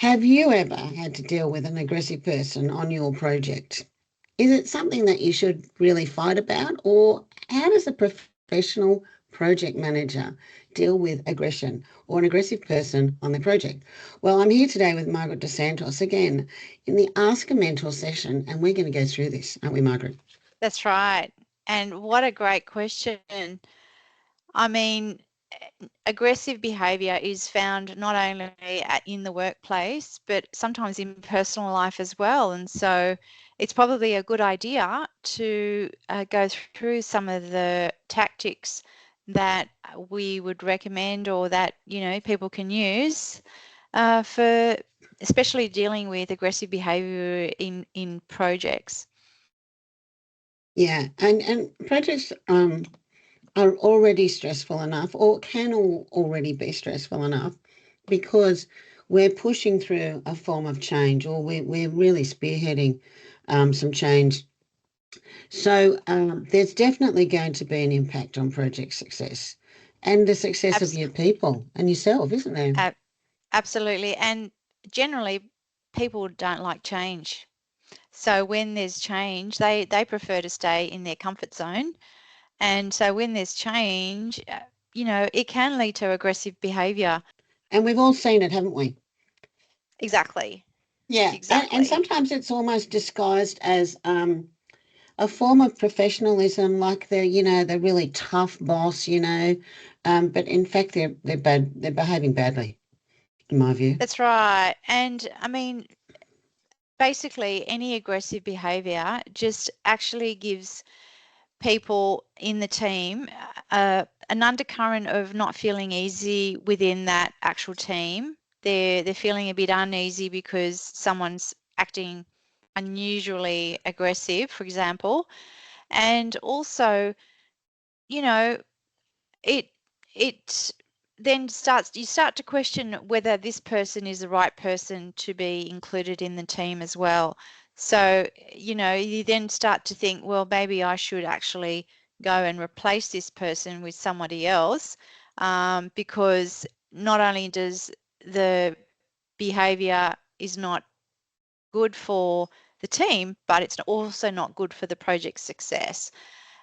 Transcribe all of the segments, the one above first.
Have you ever had to deal with an aggressive person on your project? Is it something that you should really fight about, or how does a professional project manager deal with aggression or an aggressive person on their project? Well, I'm here today with Margaret Santos again in the Ask a Mentor session, and we're going to go through this, aren't we, Margaret? That's right. And what a great question. I mean, aggressive behavior is found not only in the workplace, but sometimes in personal life as well. And so it's probably a good idea to go through some of the tactics that we would recommend or that, people can use for especially dealing with aggressive behavior in projects. Yeah, and projects are already stressful enough or can already be stressful enough because we're pushing through a form of change or we're really spearheading some change. So there's definitely going to be an impact on project success and the success of Abs- your people and yourself, isn't there? ab- Absolutely. And generally, people don't like change. So when there's change, they prefer to stay in their comfort zone. And so when there's change, it can lead to aggressive behavior. And we've all seen it, haven't we? Exactly. Yeah, and Exactly. sometimes it's almost disguised as a form of professionalism, like the really tough boss, but in fact they're bad, they're behaving badly, in my view. That's right. And I mean, basically, any aggressive behavior just actually gives people in the team an undercurrent of not feeling easy within that actual team. They're feeling a bit uneasy because someone's acting unusually aggressive, for example. And also, you know, it it then you start to question whether this person is the right person to be included in the team as well. So, you then start to think, well, maybe I should actually go and replace this person with somebody else, because not only does the behavior is not good for the team, but it's also not good for the project success.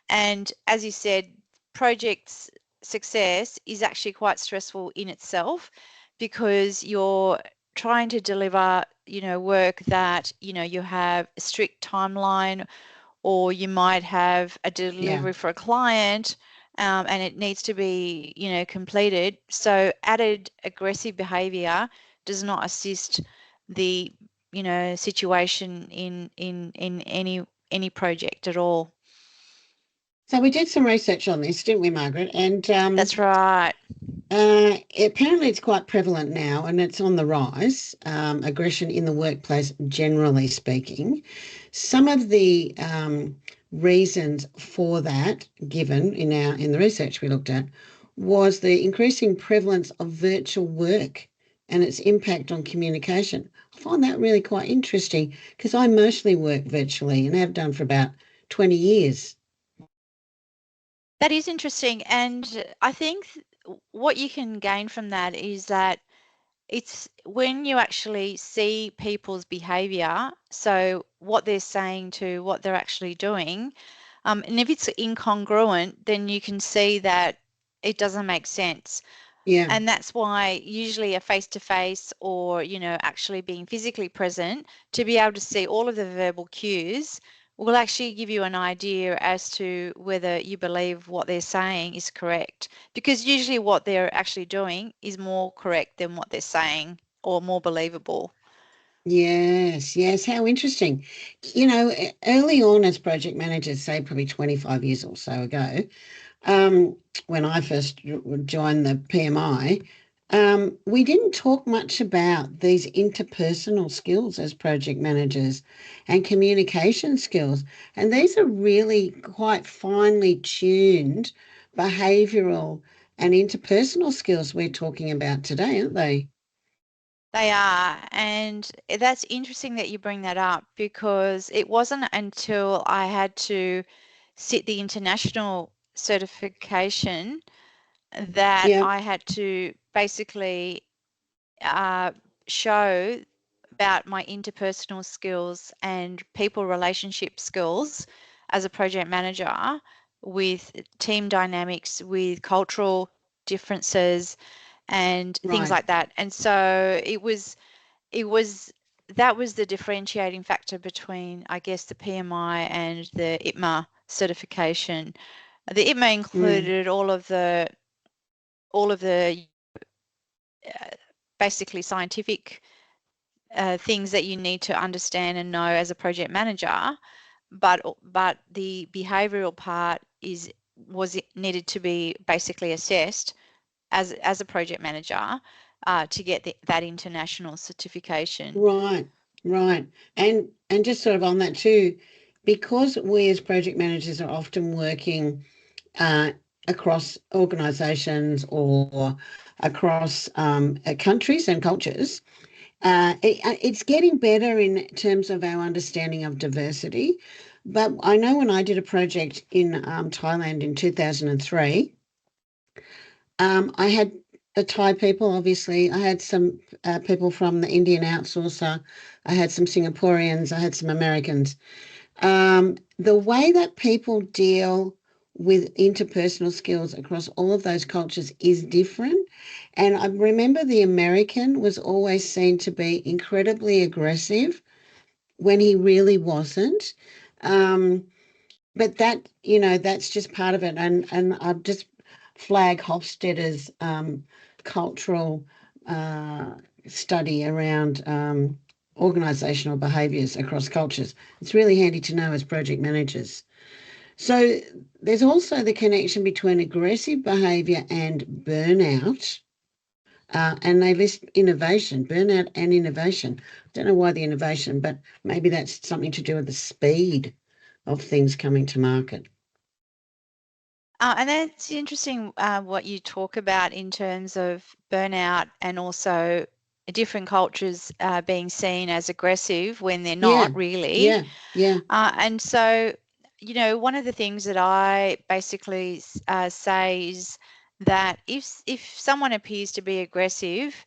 And as you said, projects success is actually quite stressful in itself because you're trying to deliver, work that, you have a strict timeline, or you might have a Yeah, delivery for a client, and it needs to be, completed. So added aggressive behavior does not assist the, situation in any project at all. so we did some research on this, didn't we, Margaret? And That's right. apparently it's quite prevalent now and it's on the rise, aggression in the workplace, generally speaking. Some of the reasons for that given in the research we looked at was the increasing prevalence of virtual work and its impact on communication. I find that really quite interesting because I mostly work virtually and have done for about 20 years. That is interesting. And I think what you can gain from that is that it's when you actually see people's behavior, so what they're saying to what they're actually doing, and if it's incongruent, then you can see that it doesn't make sense. Yeah. And that's why usually a face-to-face or, actually being physically present to be able to see all of the verbal cues will actually give you an idea as to whether you believe what they're saying is correct. Because usually what they're actually doing is more correct than what they're saying or more believable. Yes, yes. How interesting. Early on as project managers, say probably 25 years or so ago, when I first joined the PMI, we didn't talk much about these interpersonal skills as project managers and communication skills. And these are really quite finely tuned behavioral and interpersonal skills we're talking about today, aren't they? They are, and that's interesting that you bring that up because it wasn't until I had to sit the international certification that Yeah. I had to basically show about my interpersonal skills and people relationship skills as a project manager, with team dynamics, with cultural differences and things Right. like that. And so it was that was the differentiating factor between, I guess, the PMI and the ITMA certification. The ITMA Mm. included all of the basically scientific things that you need to understand and know as a project manager, but the behavioural part was needed to be basically assessed as a project manager to get that international certification. Right. Right. And just sort of on that too, because we as project managers are often working uh, across organisations or across countries and cultures. It's getting better in terms of our understanding of diversity. But I know when I did a project in Thailand in 2003, I had the Thai people, obviously. I had some people from the Indian outsourcer. I had some Singaporeans. I had some Americans. The way that people deal with interpersonal skills across all of those cultures is different. And I remember the American was always seen to be incredibly aggressive when he really wasn't. Um, but that, that's just part of it. And I've just flag Hofstadter's cultural uh, study around organisational behaviours across cultures. It's really handy to know as project managers. So there's also the connection between aggressive behaviour and burnout. And they list innovation, burnout and innovation. I don't know why the innovation, but maybe that's something to do with the speed of things coming to market. And that's interesting what you talk about in terms of burnout and also different cultures being seen as aggressive when they're Yeah, not really. yeah, yeah, And so, one of the things that I basically say is that if someone appears to be aggressive,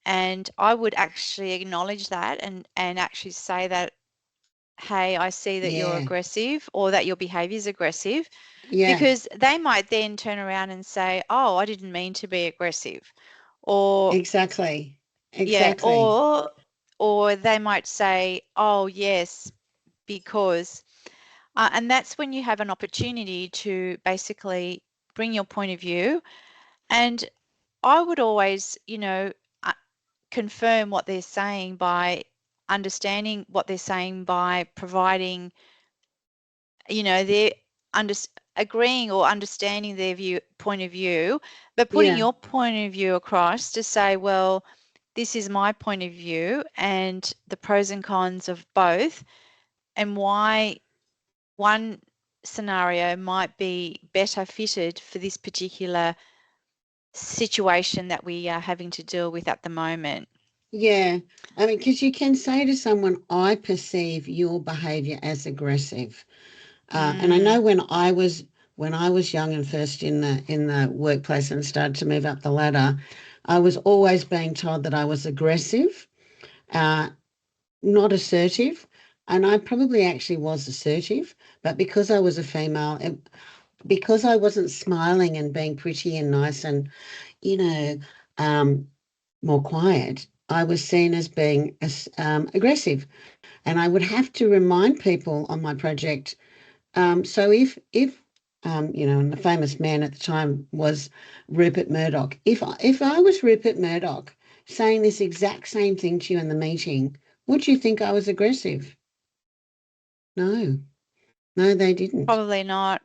and I would actually acknowledge that and actually say that, hey, I see that you're yeah, aggressive or that your behavior is aggressive, yeah, because they might then turn around and say, oh, I didn't mean to be aggressive. Or, exactly, yeah, exactly. or they might say, oh, yes, because, and that's when you have an opportunity to basically bring your point of view. And I would always, uh, confirm what they're saying by understanding what they're saying, by providing, their under, agreeing or understanding their point of view, but putting Yeah, your point of view across to say, well, this is my point of view and the pros and cons of both, and why one scenario might be better fitted for this particular situation that we are having to deal with at the moment. yeah. I mean, because you can say to someone, I perceive your behaviour as aggressive. And I know Mm, when I was young and first in the workplace and started to move up the ladder, I was always being told that I was aggressive, uh, not assertive. And I probably actually was assertive, but because I was a female, because I wasn't smiling and being pretty and nice and, you know, um, more quiet, I was seen as being aggressive. And I would have to remind people on my project. So and the famous man at the time was Rupert Murdoch. If I was Rupert Murdoch saying this exact same thing to you in the meeting, would you think I was aggressive? No, no, they didn't. probably not.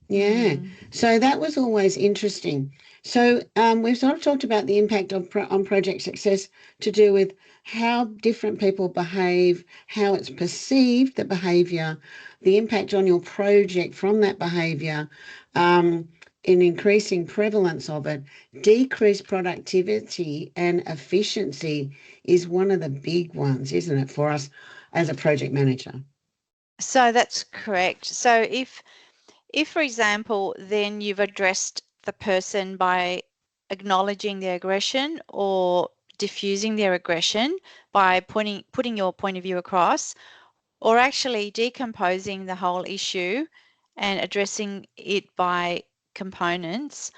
Yeah. Mm. So that was always interesting. So we've sort of talked about the impact on project success to do with how different people behave, how it's perceived, the behaviour, the impact on your project from that behaviour, in increasing prevalence of it, decreased productivity and efficiency is one of the big ones, isn't it, for us as a project manager? So that's correct. So if, for example, then you've addressed the person by acknowledging the aggression or diffusing their aggression by putting your point of view across, or actually decomposing the whole issue and addressing it by components,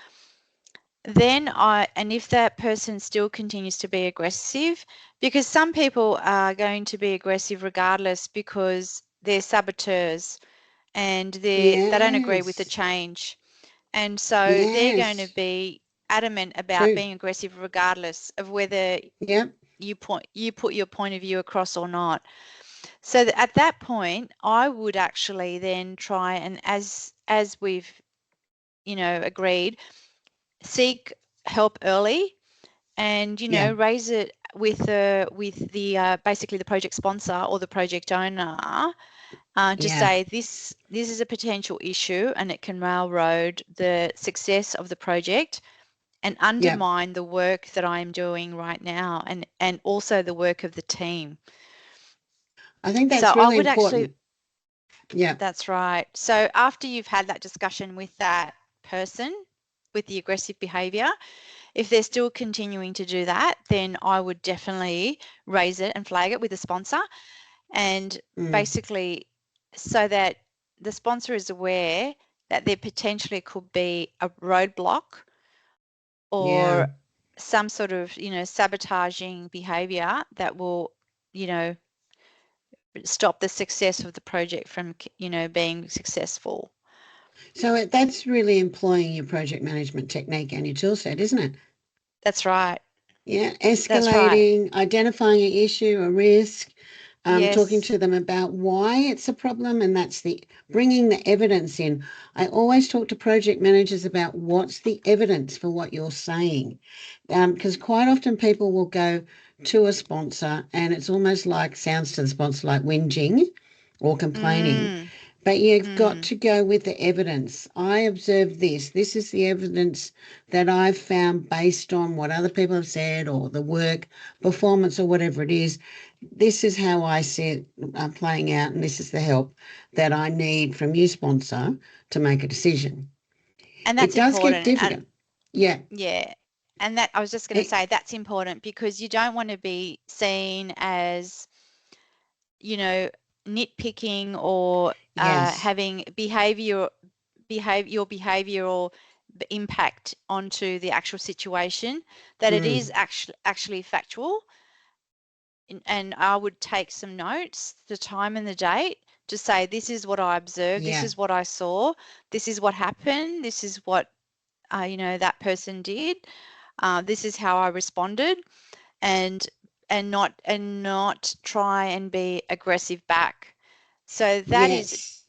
and if that person still continues to be aggressive, because some people are going to be aggressive regardless because they're saboteurs and they don't agree with the Yes. change. And so they're going to Yes. be adamant about True. being aggressive regardless of whether Yep. you put your point of view across or not. So at that point, I would actually then try and, as we've agreed, seek help early, and Yeah. raise it with the basically the project sponsor or the project owner, to Yeah. say this is a potential issue and it can railroad the success of the project and Yep. undermine the work that I'm doing right now, and also the work of the team. I think So that's I really would actually, important. Yeah. that's right. So after you've had that discussion with that person with the aggressive behavior, if they're still continuing to do that, then I would definitely raise it and flag it with the sponsor, and Mm. basically so that the sponsor is aware that there potentially could be a roadblock Yeah. or some sort of, sabotaging behavior that will, you know, stop the success of the project from, being successful. That's really employing your project management technique and your tool set, isn't it? That's right. Yeah, That's right. escalating, identifying an issue, a risk, talking Yes. to them about why it's a problem, and that's the bringing the evidence in. I always talk to project managers about what's the evidence for what you're saying, because quite often people will go to a sponsor, and it's almost like sounds to the sponsor like whinging or complaining. Mm, But you've got mm. to go with the evidence. I observed this. This is the evidence that I've found based on what other people have said or the work, performance, or whatever it is. This is how I see it playing out, and this is the help that I need from you, sponsor, to make a decision. And It that's does get important. And difficult. Yeah. yeah. And that I was just going to It, say that's important because you don't want to be seen as, you know, nitpicking or yes. having your behavioral impact onto the actual situation, that it is Mm, actually factual. And I would take some notes, the time and the date, to say this is what I observed, this yeah. is what I saw, this is what happened, this is what that person did, this is how I responded, and not try and be aggressive back. So that is Yes.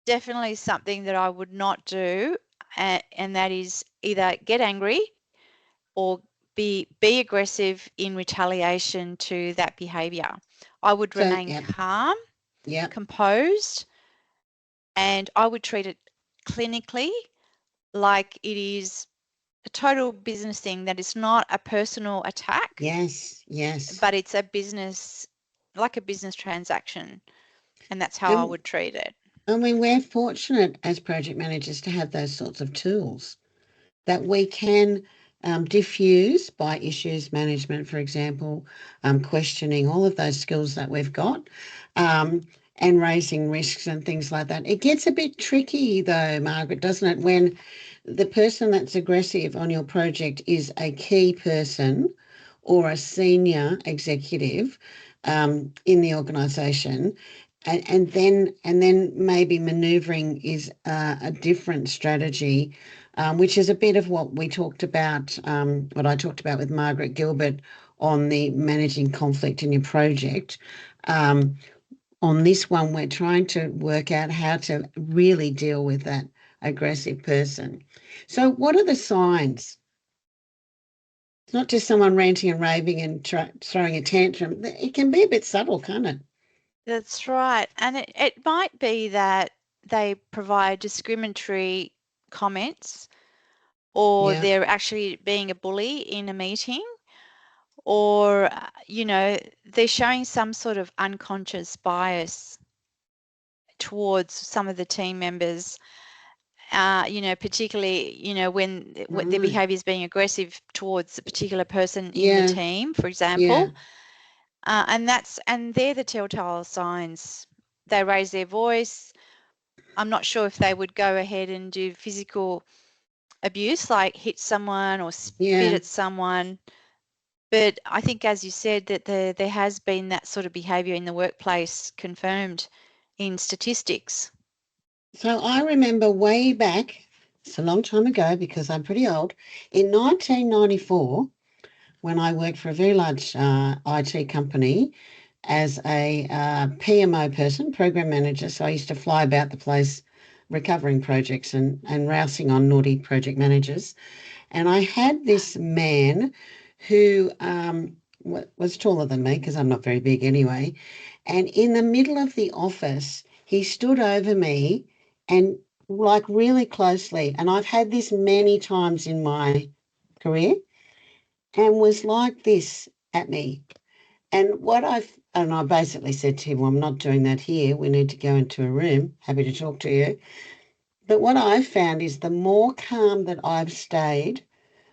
definitely something that I would not do, and that is either get angry or be aggressive in retaliation to that behavior. I would So, remain yep. calm, Yep. composed, and I would treat it clinically like it is a total business thing, that it's not a personal attack, Yes. Yes. but it's a business, like a business transaction, and that's how I And would treat it. I mean, we're fortunate as project managers to have those sorts of tools that we can diffuse by issues management, for example, questioning, all of those skills that we've got, um, and raising risks and things like that. It gets a bit tricky though, Margaret, doesn't it, when the person that's aggressive on your project is a key person or a senior executive in the organisation, and then maybe manoeuvring is a different strategy, which is a bit of what we talked about, what I talked about with Margaret Gilbert on the managing conflict in your project. Um, on this one, we're trying to work out how to really deal with that aggressive person. So, what are the signs? It's not just someone ranting and raving and throwing a tantrum. It can be a bit subtle, can't it? That's right. And it might be that they provide discriminatory comments, or Yeah. they're actually being a bully in a meeting, or, they're showing some sort of unconscious bias towards some of the team members. particularly, when the Right. behavior is being aggressive towards a particular person in the Yeah. team, for Yeah. example. And they're the telltale signs. They raise their voice. I'm not sure if they would go ahead and do physical abuse, like hit someone or spit Yeah. at someone. But I think, as you said, that there has been that sort of behavior in the workplace confirmed in statistics. So I remember way back, it's a long time ago because I'm pretty old, in 1994, when I worked for a very large IT company as a PMO person, program manager. So I used to fly about the place recovering projects and rousing on naughty project managers. And I had this man who was taller than me because I'm not very big anyway. And in the middle of the office, he stood over me and like really closely. And I've had this many times in my career and was like this at me. And I basically said to him, well, I'm not doing that here. We need to go into a room. Happy to talk to you. But what I've found is the more calm that I've stayed,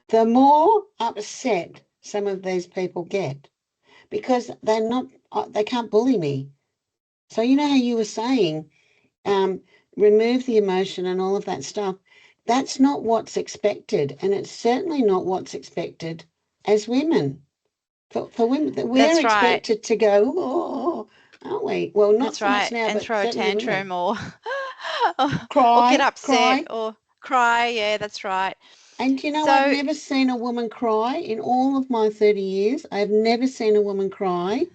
the more upset some of these people get because they can't bully me. So, you know how you were saying, um, remove the emotion and all of that stuff. That's not what's expected. And it's certainly not what's expected as women. For women, that we're That's right. expected to go, oh, aren't we? Well, not That's so much right. now, And but throw a certainly women. tantrum or or get Cry, upset cry. or cry. Yeah, that's right. And you know, I've So, never seen a woman cry in all of my 30 years. I've never seen a woman cry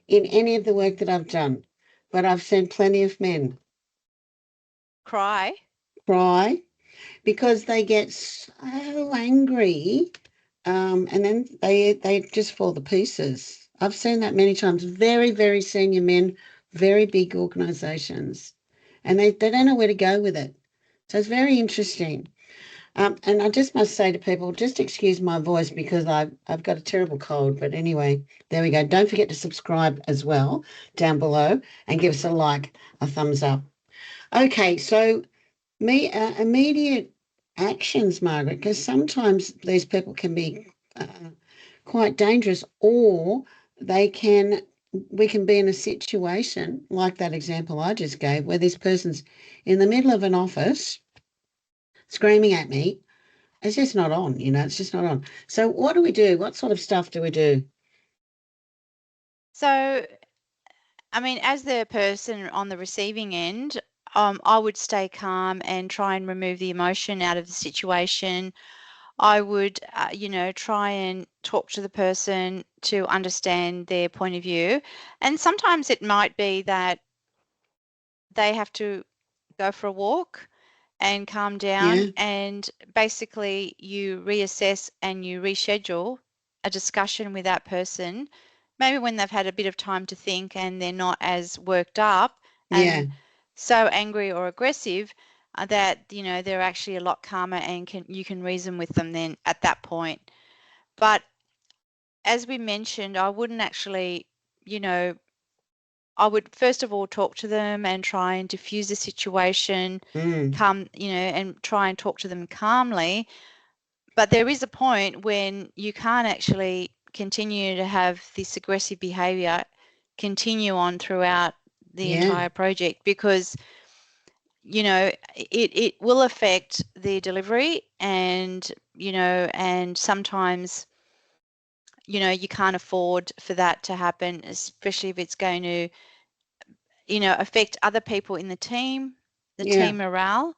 in any of the work that I've done. But I've seen plenty of men cry. cry because they get so angry, and then they just fall to pieces. I've seen that many times. Very, very senior men, very big organisations, and they don't know where to go with it. So it's very interesting. And I just must say to people, just excuse my voice because I've got a terrible cold. But anyway, there we go. Don't forget to subscribe as well down below and give us a like, a thumbs up. Okay, so immediate actions, Margaret, because sometimes these people can be quite dangerous, or they can we can be in a situation like that example I just gave, where this person's in the middle of an office screaming at me. It's just not on, it's just not on. So what do we do? What sort of stuff do we do? So, I mean, as the person on the receiving end, I would stay calm and try and remove the emotion out of the situation. I would, try and talk to the person to understand their point of view. And sometimes it might be that they have to go for a walk and calm down, Yeah, and basically you reassess and you reschedule a discussion with that person, maybe when they've had a bit of time to think and they're not as worked up yeah, and so angry or aggressive, that they're actually a lot calmer and you can reason with them then at that point. But as we mentioned, I wouldn't actually, you know I would first of all talk to them and try and diffuse the situation, mm, and try and talk to them calmly. But there is a point when you can't actually continue to have this aggressive behavior continue on throughout the yeah, entire project, because it will affect the delivery, and sometimes you can't afford for that to happen, especially if it's going to affect other people in the yeah. team morale.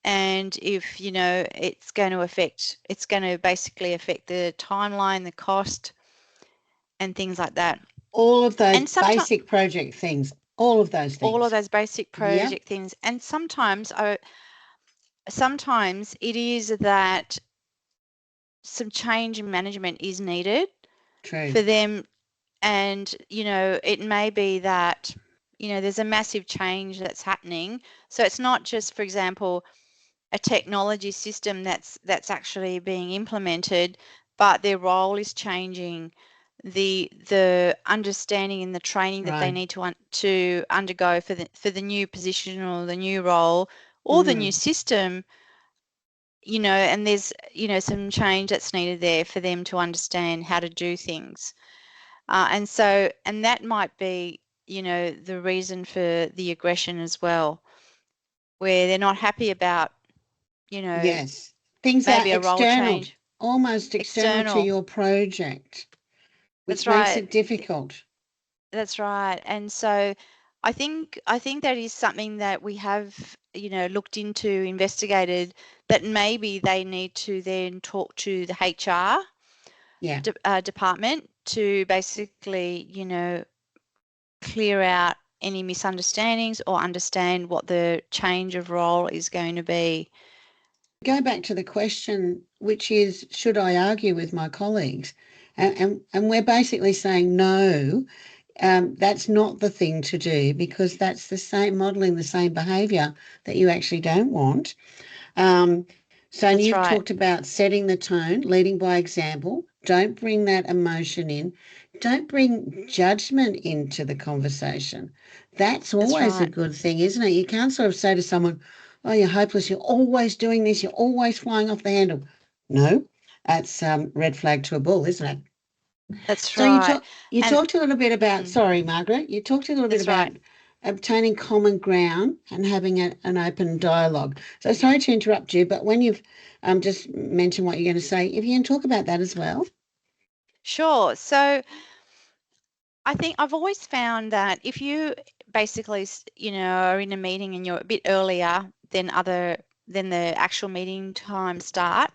And if, it's going to basically affect the timeline, the cost, and things like that. All of those And sometimes basic project things, all of those all of things. those basic Yep, project things. And sometimes it is that some change in management is needed true. for them. And, it may be that, there's a massive change that's happening. So it's not just, for example, a technology system that's actually being implemented, but their role is changing. The understanding and the training that they Right. need to undergo for the new position or the new role or the new system, and there's, some change that's needed there for them to understand how to do things. And that might be, the reason for the aggression as well, where they're not happy about, Yes. Things are maybe a role external, change, almost external to external. your project, which That's makes right. it difficult. That's right. And so I think that is something that we have, looked into, investigated, that maybe they need to then talk to the HR Yeah. department to basically, clear out any misunderstandings or understand what the change of role is going to be. Go back to the question, which is, should I argue with my colleagues? And we're basically saying no, that's not the thing to do, because that's the same modeling the same behaviour that you actually don't want. Um, so That's you've right. talked about setting the tone, leading by example. Don't bring that emotion in. Don't bring judgment into the conversation. That's That's always a right. good thing, isn't it? You can't sort of say to someone, oh, you're hopeless, you're always doing this, you're always flying off the handle. No, that's red flag to a bull, isn't it? That's So you right. talk you And talked a little bit about, mm, sorry, Margaret, you talked a little bit that's about right. obtaining common ground and having an open dialogue. So sorry to interrupt you, but when you've just mentioned what you're going to say, if you can talk about that as well. Sure. So I think I've always found that if you basically, are in a meeting and you're a bit earlier than the actual meeting time start,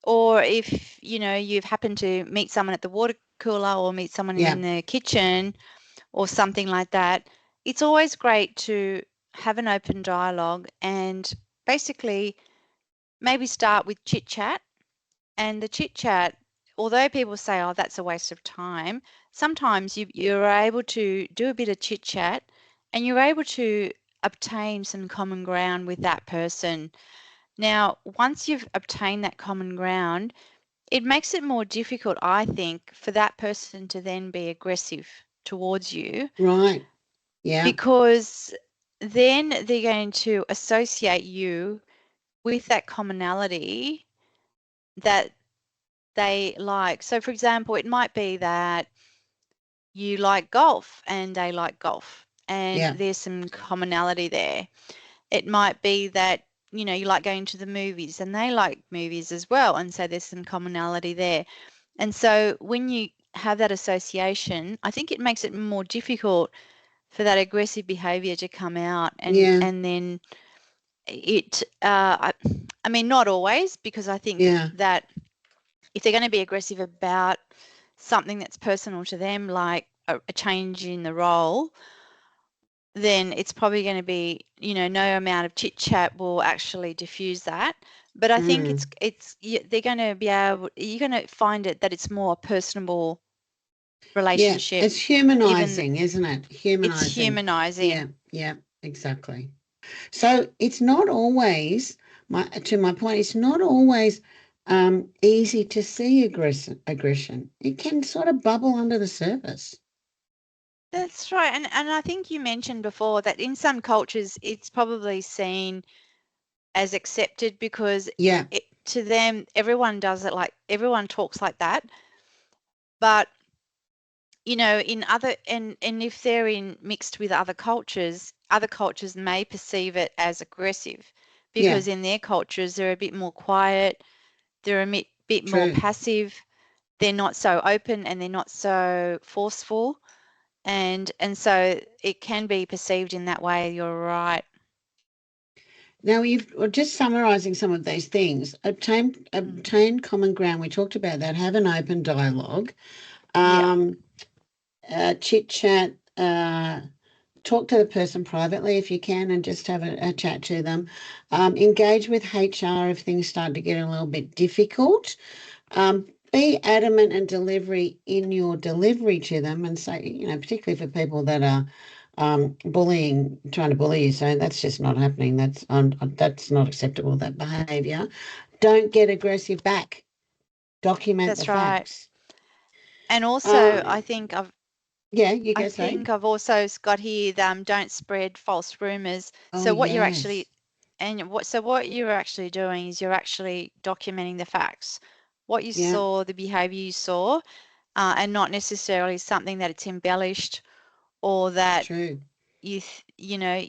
or if, you've happened to meet someone at the water cooler or meet someone Yeah, in the kitchen or something like that, it's always great to have an open dialogue and basically maybe start with chit chat. And the chit chat, although people say, oh, that's a waste of time, sometimes you're able to do a bit of chit chat and you're able to obtain some common ground with that person. Now, once you've obtained that common ground, it makes it more difficult, I think, for that person to then be aggressive towards you, right. Yeah, because then they're going to associate you with that commonality that they like. So, for example, it might be that you like golf and they like golf, and yeah. there's some commonality there. It might be that, you like going to the movies and they like movies as well, and so there's some commonality there. And so when you have that association, I think it makes it more difficult for that aggressive behavior to come out, and Yeah, and then I mean, not always, because I think yeah, that if they're going to be aggressive about something that's personal to them, like a change in the role, then it's probably going to be, no amount of chit chat will actually diffuse that. But I think mm, they're going to be able, you're going to find it that it's more a personable yeah. relationship, It's even humanizing, isn't it? it's Humanizing. humanizing. Yeah, yeah, exactly. So it's not always, to my point, it's not always easy to see aggression. It can sort of bubble under the surface. That's right. And I think you mentioned before that in some cultures it's probably seen as accepted because Yeah, to them everyone does it, like everyone talks like that. But in other, and if they're in mixed with other cultures may perceive it as aggressive, yeah, because in their cultures they're a bit more quiet, they're a bit more true. passive, they're not so open and they're not so forceful, and so it can be perceived in that way. You're right. Now you've well, just summarising some of these things. Mm. Obtain common ground. We talked about that. Have an open dialogue. Yeah, Um, chit chat. Talk to the person privately if you can, and just have a chat to them. Engage with HR if things start to get a little bit difficult. Be adamant and delivery in your delivery to them, and say, particularly for people that are trying to bully you. So that's just not happening. That's not acceptable. That behaviour. Don't get aggressive back. Document the that's right. facts. And also, Uh, yeah, you go say. I've also got here, don't spread false rumors. So Oh what you're actually yes. And what you're actually doing is you're actually documenting the facts, what you Yeah, saw, the behavior you saw, and not necessarily something that it's embellished or that true. you know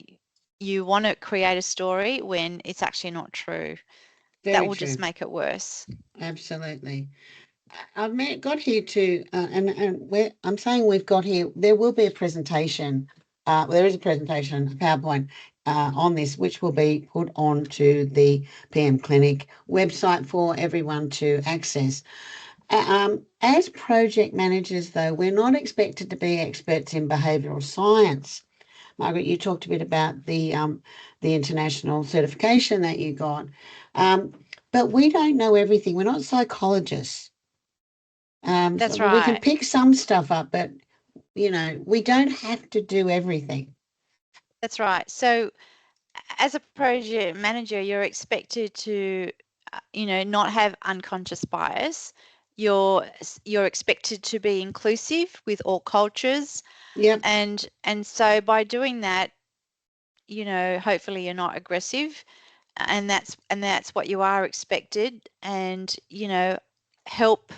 you want to create a story when it's actually not true. That Very will just true. make it worse. Absolutely. Got here to, I'm saying we've got here, there will be a presentation. There is a presentation, a PowerPoint on this, which will be put onto the PM Clinic website for everyone to access. As project managers, though, we're not expected to be experts in behavioural science. Margaret, you talked a bit about the international certification that you got, um, but we don't know everything. We're not psychologists. So That's we can right. pick some stuff up, but we don't have to do everything. That's right. So as a project manager, you're expected to, not have unconscious bias. You're expected to be inclusive with all cultures, Yep, and so by doing that, hopefully you're not aggressive, and that's what you are expected, and help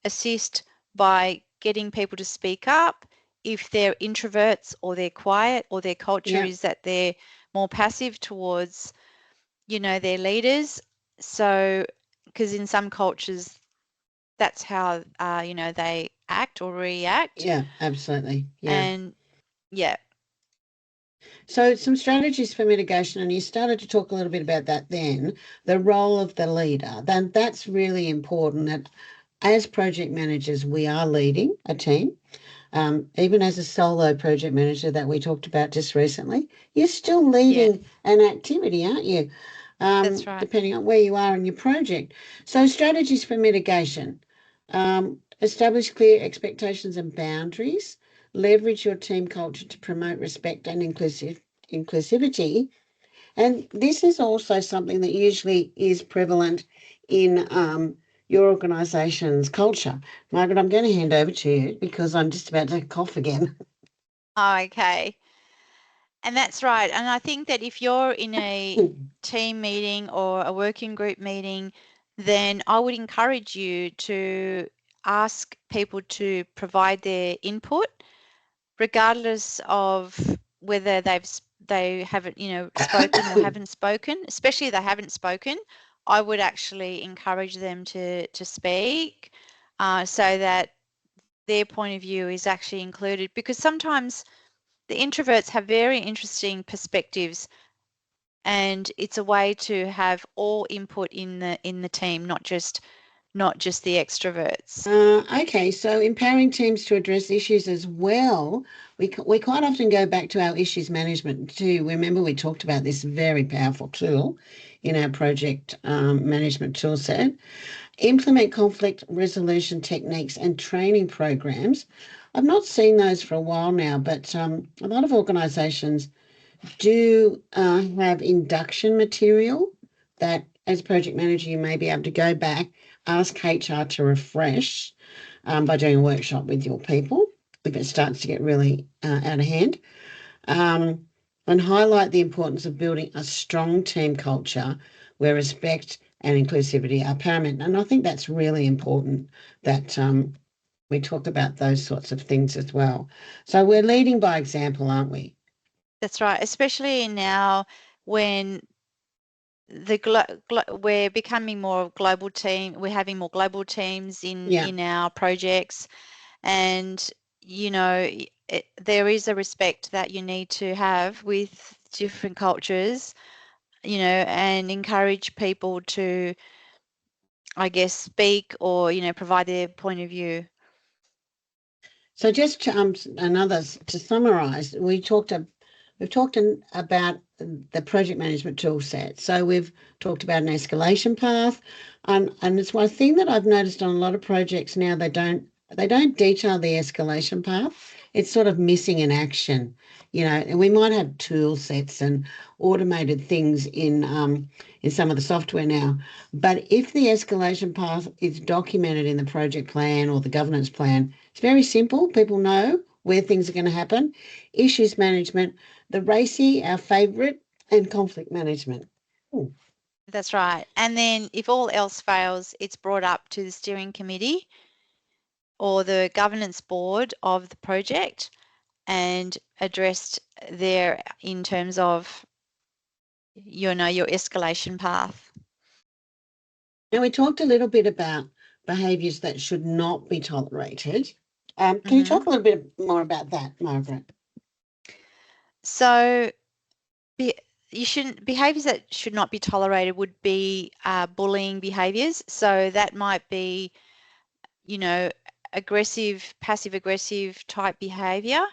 assist by getting people to speak up if they're introverts or they're quiet or their culture yep, is that they're more passive towards their leaders. So, because in some cultures, that's how, they act or react. yeah, absolutely. Yeah. And yeah, So some strategies for mitigation, and you started to talk a little bit about that then, the role of the leader. Then that's really important that as project managers, we are leading a team. Even as a solo project manager that we talked about just recently, you're still yeah, leading an activity, aren't you? that's right. Depending on where you are in your project. So, strategies for mitigation, establish clear expectations and boundaries, leverage your team culture to promote respect and inclusivity. And this is also something that usually is prevalent in your organisation's culture. Margaret, I'm going to hand over to you because I'm just about to cough again. Oh, okay. And that's right. And I think that if you're in a team meeting or a working group meeting, then I would encourage you to ask people to provide their input, regardless of whether they haven't, spoken or haven't spoken. Especially if they haven't spoken, I would actually encourage them to speak, so that their point of view is actually included. Because sometimes the introverts have very interesting perspectives, and it's a way to have all input in the team, not just the extroverts. Okay, so empowering teams to address issues as well. We quite often go back to our issues management too. Remember, we talked about this very powerful tool in our project management tool set. Implement conflict resolution techniques and training programs. I've not seen those for a while now, but a lot of organisations do have induction material that, as project manager, you may be able to go back, ask HR to refresh by doing a workshop with your people if it starts to get really out of hand. Um, and highlight the importance of building a strong team culture where respect and inclusivity are paramount. And I think that's really important that we talk about those sorts of things as well. So we're leading by example, aren't we? That's right, especially now when we're becoming more global team. We're having more global teams in Yeah. in our projects, and there is a respect that you need to have with different cultures, and encourage people to, I guess, speak or provide their point of view. So just to, to summarise, we've talked about the project management tool set. So we've talked about an escalation path, and it's one thing that I've noticed on a lot of projects now. They don't detail the escalation path. It's sort of missing in action, And we might have tool sets and automated things in some of the software now, but if the escalation path is documented in the project plan or the governance plan, it's very simple. People know where things are going to happen. Issues management, the RACI, our favourite, and conflict management. Oh, That's right. And then if all else fails, it's brought up to the steering committee or the governance board of the project and addressed there in terms of, your escalation path. now we talked a little bit about behaviours that should not be tolerated. Can you Hmm. talk a little bit more about that, Margaret? So be, behaviors that should not be tolerated would be bullying behaviors. So that might be, you know, aggressive, passive aggressive type behavior.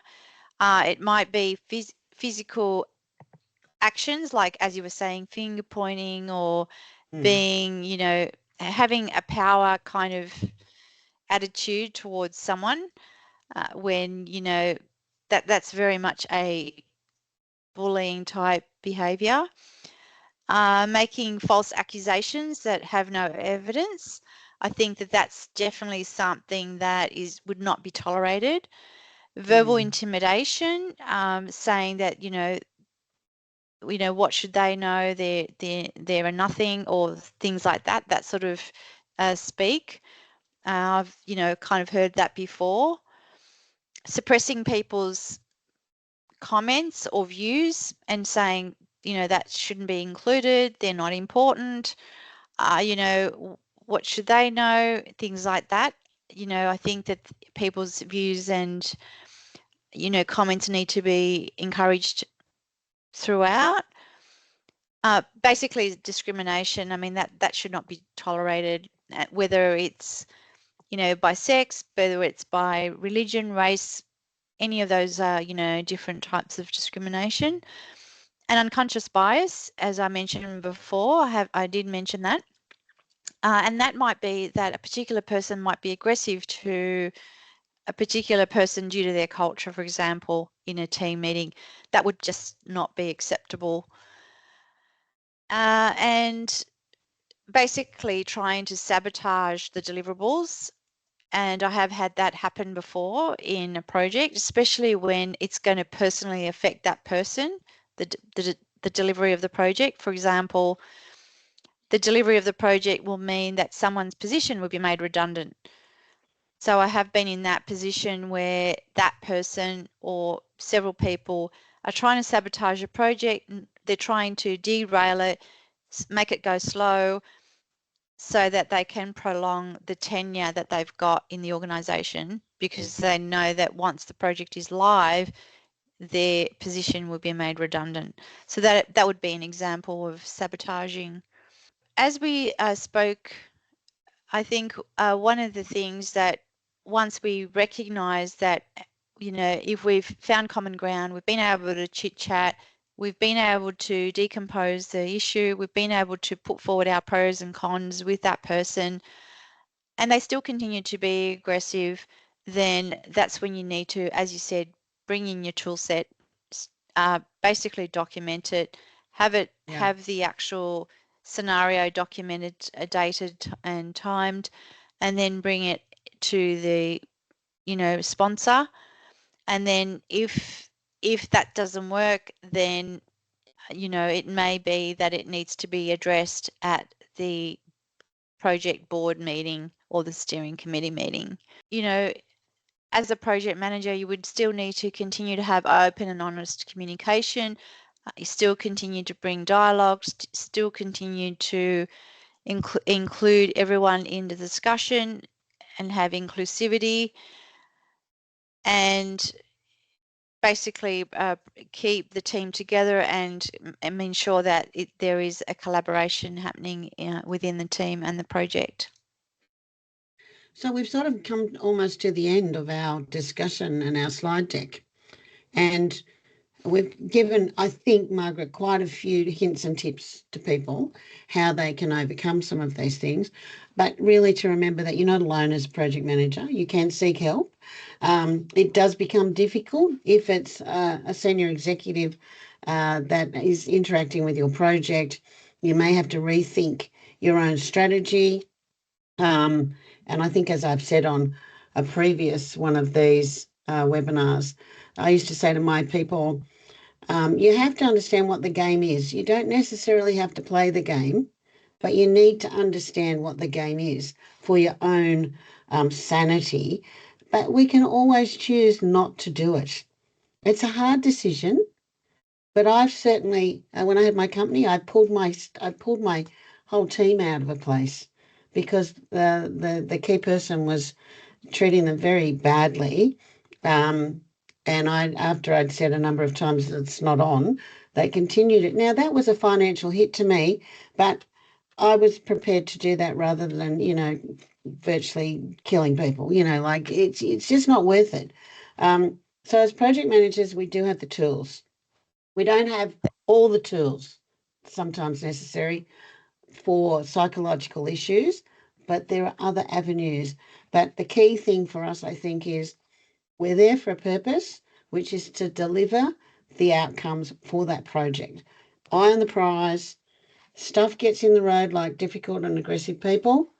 It might be physical actions, like as you were saying, finger pointing or Mm. being, having a power kind of attitude towards someone when, that's very much a bullying type behavior. Making false accusations that have no evidence. I think that that's definitely something that would not be tolerated. Verbal Mm. intimidation, saying that what should they know? They're a nothing, or things like that. That sort of speak. I've kind of heard that before. Suppressing people's comments or views and saying that shouldn't be included. They're not important. What should they know? Things like that. I think that people's views and comments need to be encouraged throughout. Basically, discrimination. I mean, that should not be tolerated, whether it's by sex, whether it's by religion, race, any of those different types of discrimination. And unconscious bias, as I mentioned before, I did mention that. And that might be that a particular person might be aggressive to a particular person due to their culture, for example, in a team meeting. That would just not be acceptable. And basically trying to sabotage the deliverables. And I have had that happen before in a project, especially when it's going to personally affect that person, the delivery of the project. For example, the delivery of the project will mean that someone's position will be made redundant. So I have been in that position where that person or several people are trying to sabotage a project. They're trying to derail it, make it go slow, so that they can prolong the tenure that they've got in the organisation, because they know that once the project is live, their position will be made redundant. So that would be an example of sabotaging. As we spoke, I think one of the things that once we recognise that, if we've found common ground, we've been able to chit chat, we've been able to decompose the issue, we've been able to put forward our pros and cons with that person, and they still continue to be aggressive, then that's when you need to, as you said, bring in your tool set, basically document it, Yeah. have the actual scenario documented, dated and timed, and then bring it to the sponsor. And then if that doesn't work, then it may be that it needs to be addressed at the project board meeting or the steering committee meeting. You know, as a project manager, you would still need to continue to have open and honest communication. You still continue to bring dialogues, still continue to include everyone in the discussion and have inclusivity, and basically keep the team together and ensure that there is a collaboration happening within the team and the project. So we've sort of come almost to the end of our discussion and our slide deck. And we've given, I think, Margaret, quite a few hints and tips to people how they can overcome some of these things. But really to remember that you're not alone as a project manager. You can seek help. It does become difficult if it's a senior executive that is interacting with your project. You may have to rethink your own strategy. And I think, as I've said on a previous one of these webinars, I used to say to my people, You have to understand what the game is. You don't necessarily have to play the game, but you need to understand what the game is for your own sanity. But we can always choose not to do it. It's a hard decision, but I've certainly, when I had my company, I pulled my whole team out of a place because the key person was treating them very badly. Um, and after I'd said a number of times that it's not on, they continued it. Now that was a financial hit to me, but I was prepared to do that rather than, virtually killing people. Like it's just not worth it. So as project managers, we do have the tools. We don't have all the tools sometimes necessary for psychological issues, but there are other avenues. But the key thing for us, I think, is we're there for a purpose, which is to deliver the outcomes for that project. Eye on the prize. Stuff gets in the road like difficult and aggressive people.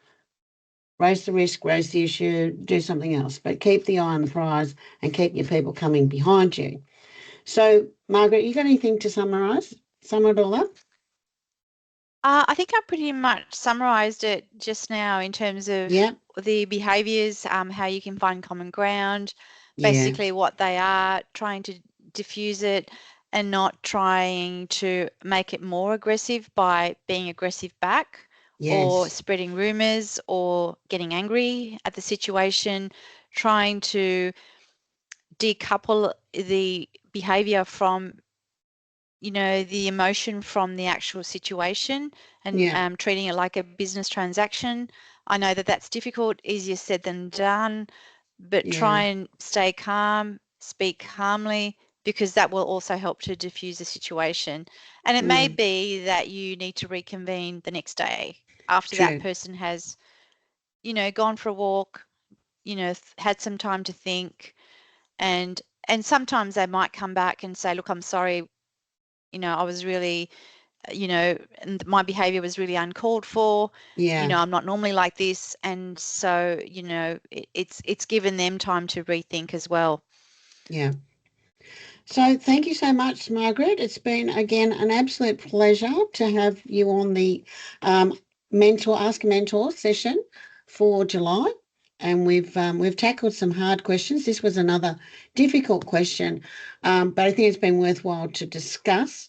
Raise the risk, raise the issue, do something else. But keep the eye on the prize and keep your people coming behind you. So, Margaret, you got anything to summarise? Sum it all up? I think I pretty much summarized it just now in terms of Yeah, the behaviors, how you can find common ground, yeah, basically what they are, trying to diffuse it and not trying to make it more aggressive by being aggressive back or yes, spreading rumors or getting angry at the situation, trying to decouple the behavior from the emotion from the actual situation and yeah, treating it like a business transaction. I know that that's difficult, easier said than done, but try yeah, and stay calm, speak calmly, because that will also help to diffuse the situation. And it may mm, be that you need to reconvene the next day after that true, person has, gone for a walk, had some time to think, and sometimes they might come back and say, look, I'm sorry, I was really, and my behavior was really uncalled for. yeah, I'm not normally like this. And so, it's given them time to rethink as well. yeah. So thank you so much, Margaret. It's been again an absolute pleasure to have you on the mentor Ask a Mentor session for July. And we've tackled some hard questions. This was another difficult question, but I think it's been worthwhile to discuss.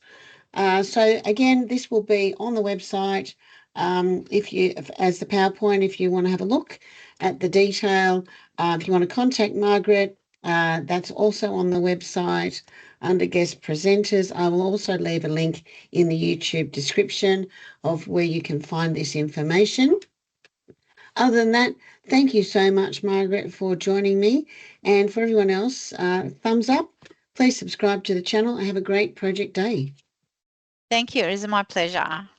So again, this will be on the website. As the PowerPoint, if you want to have a look at the detail, if you want to contact Margaret, that's also on the website under guest presenters. I will also leave a link in the YouTube description of where you can find this information. Other than that, thank you so much, Margaret, for joining me. And for everyone else, thumbs up. Please subscribe to the channel and have a great project day. Thank you. It is my pleasure.